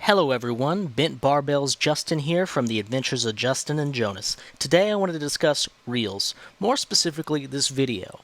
Hello everyone, Bent Barbells Justin here from the Adventures of Justin and Jonas. Today I wanted to discuss reels, more specifically this video.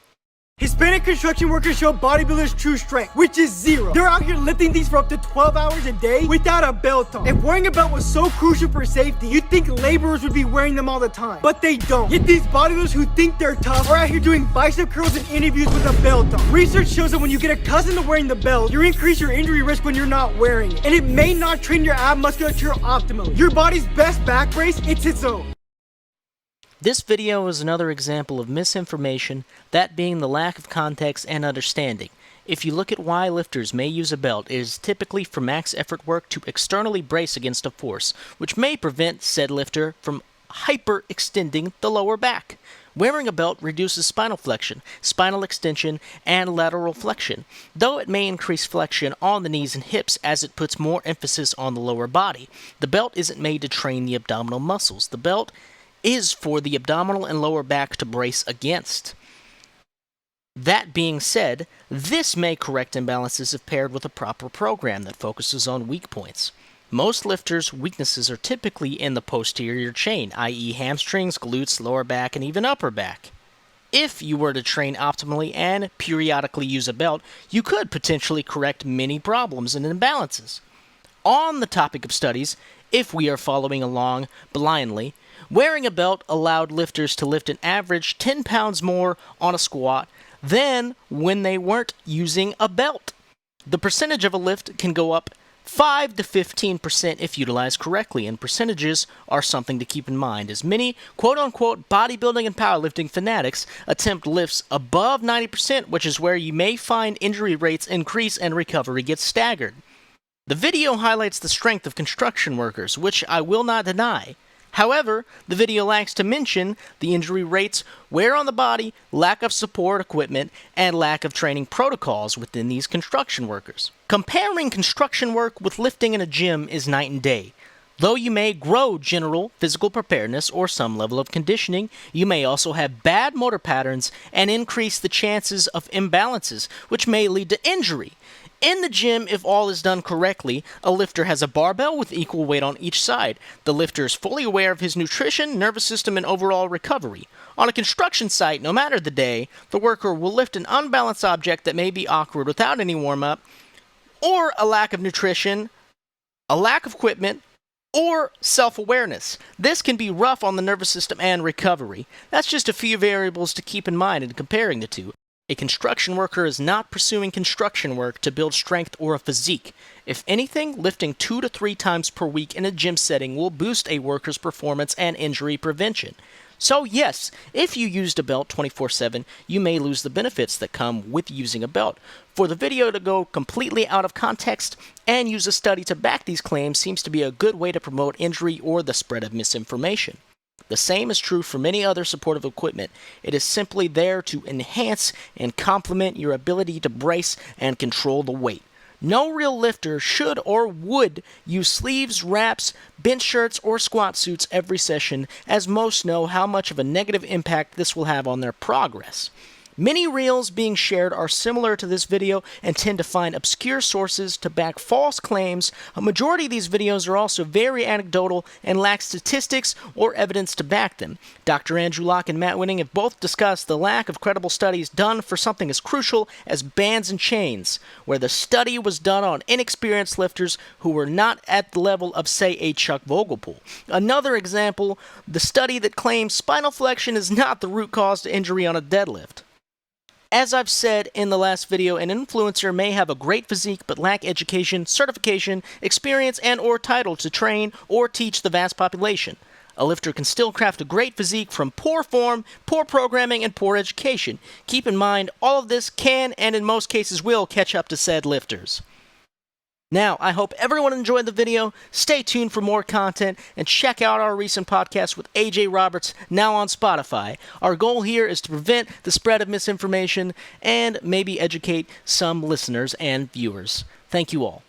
Hispanic construction workers show bodybuilders' true strength, which is zero. They're out here lifting these for up to 12 hours a day without a belt on. If wearing a belt was so crucial for safety, you'd think laborers would be wearing them all the time. But they don't. Yet these bodybuilders who think they're tough are out here doing bicep curls and interviews with a belt on. Research shows that when you get accustomed to wearing the belt, you increase your injury risk when you're not wearing it. And it may not train your ab musculature optimally. Your body's best back brace, it's its own. This video is another example of misinformation, that being the lack of context and understanding. If you look at why lifters may use a belt, it is typically for max effort work to externally brace against a force, which may prevent said lifter from hyperextending the lower back. Wearing a belt reduces spinal flexion, spinal extension, and lateral flexion, though it may increase flexion on the knees and hips as it puts more emphasis on the lower body. The belt isn't made to train the abdominal muscles. The belt is for the abdominal and lower back to brace against. That being said, this may correct imbalances if paired with a proper program that focuses on weak points. Most lifters' weaknesses are typically in the posterior chain, i.e. hamstrings, glutes, lower back, and even upper back. If you were to train optimally and periodically use a belt, you could potentially correct many problems and imbalances. On the topic of studies, if we are following along blindly, wearing a belt allowed lifters to lift an average 10 pounds more on a squat than when they weren't using a belt. The percentage of a lift can go up 5 to 15% if utilized correctly, and percentages are something to keep in mind, as many quote-unquote bodybuilding and powerlifting fanatics attempt lifts above 90%, which is where you may find injury rates increase and recovery gets staggered. The video highlights the strength of construction workers, which I will not deny. However, the video lacks to mention the injury rates, wear on the body, lack of support equipment, and lack of training protocols within these construction workers. Comparing construction work with lifting in a gym is night and day. Though you may grow general physical preparedness or some level of conditioning, you may also have bad motor patterns and increase the chances of imbalances, which may lead to injury. In the gym, if all is done correctly, a lifter has a barbell with equal weight on each side. The lifter is fully aware of his nutrition, nervous system, and overall recovery. On a construction site, no matter the day, the worker will lift an unbalanced object that may be awkward without any warm-up, or a lack of nutrition, a lack of equipment, or self-awareness. This can be rough on the nervous system and recovery. That's just a few variables to keep in mind in comparing the two. A construction worker is not pursuing construction work to build strength or a physique. If anything, lifting 2 to 3 times per week in a gym setting will boost a worker's performance and injury prevention. So yes, if you used a belt 24/7, you may lose the benefits that come with using a belt. For the video to go completely out of context and use a study to back these claims seems to be a good way to promote injury or the spread of misinformation. The same is true for many other supportive equipment. It is simply there to enhance and complement your ability to brace and control the weight. No real lifter should or would use sleeves, wraps, bench shirts, or squat suits every session, as most know how much of a negative impact this will have on their progress. Many reels being shared are similar to this video and tend to find obscure sources to back false claims. A majority of these videos are also very anecdotal and lack statistics or evidence to back them. Dr. Andrew Locke and Matt Winning have both discussed the lack of credible studies done for something as crucial as bands and chains, where the study was done on inexperienced lifters who were not at the level of, say, a Chuck Vogelpool. Another example, the study that claims spinal flexion is not the root cause to injury on a deadlift. As I've said in the last video, an influencer may have a great physique but lack education, certification, experience, and or title to train or teach the vast population. A lifter can still craft a great physique from poor form, poor programming, and poor education. Keep in mind, all of this can and in most cases will catch up to said lifters. Now, I hope everyone enjoyed the video. Stay tuned for more content and check out our recent podcast with AJ Roberts, now on Spotify. Our goal here is to prevent the spread of misinformation and maybe educate some listeners and viewers. Thank you all.